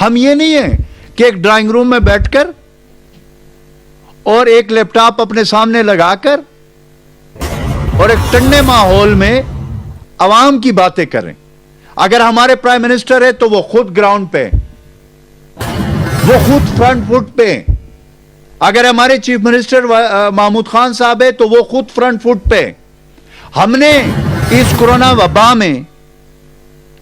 ہم یہ نہیں ہیں کہ ایک ڈرائنگ روم میں بیٹھ کر اور ایک لیپ ٹاپ اپنے سامنے لگا کر اور ایک ٹھنڈے ماحول میں عوام کی باتیں کریں. اگر ہمارے پرائم منسٹر ہے تو وہ خود گراؤنڈ پہ، وہ خود فرنٹ فٹ پہ. اگر ہمارے چیف منسٹر محمود خان صاحب ہے تو وہ خود فرنٹ فٹ پہ. ہم نے اس کورونا وبا میں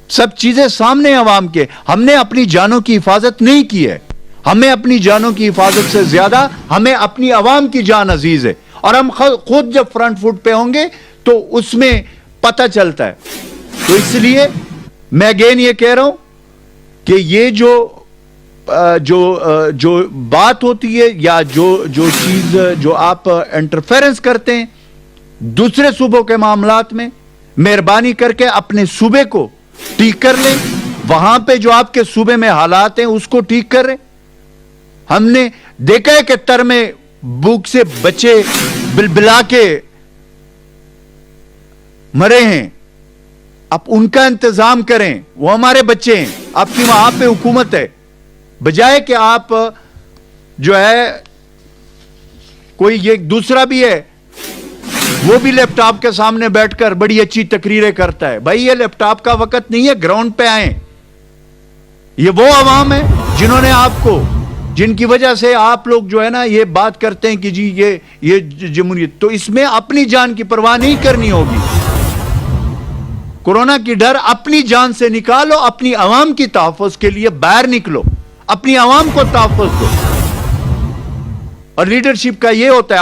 سب چیزیں سامنے عوام کے، ہم نے اپنی جانوں کی حفاظت نہیں کی ہے. ہمیں اپنی جانوں کی حفاظت سے زیادہ ہمیں اپنی عوام کی جان عزیز ہے، اور ہم خود جب فرنٹ فٹ پہ ہوں گے تو اس میں پتہ چلتا ہے. تو اس لیے میں اگین یہ کہہ رہا ہوں کہ یہ جو بات ہوتی ہے یا جو چیز جو آپ انٹرفیرنس کرتے ہیں دوسرے صوبوں کے معاملات میں، مہربانی کر کے اپنے صوبے کو ٹھیک کر لیں. وہاں پہ جو آپ کے صوبے میں حالات ہیں اس کو ٹھیک کر رہے. ہم نے دیکھا ہے کہ تر میں بھوک سے بچے بلبلا کے مرے ہیں. آپ ان کا انتظام کریں، وہ ہمارے بچے ہیں. آپ کی وہاں پہ حکومت ہے، بجائے کہ آپ جو ہے کوئی یہ دوسرا بھی ہے وہ بھی لیپ ٹاپ کے سامنے بیٹھ کر بڑی اچھی تقریریں کرتا ہے. بھائی یہ لیپ ٹاپ کا وقت نہیں ہے، گراؤنڈ پہ آئیں. یہ وہ عوام ہے جنہوں نے آپ کو، جن کی وجہ سے آپ لوگ جو ہے نا یہ بات کرتے ہیں کہ جی یہ جمہوریت، تو اس میں اپنی جان کی پرواہ نہیں کرنی ہوگی. کورونا کی ڈر اپنی جان سے نکالو، اپنی عوام کی تحفظ کے لیے باہر نکلو، اپنی عوام کو تحفظ دو. اور لیڈرشپ کا یہ ہوتا ہے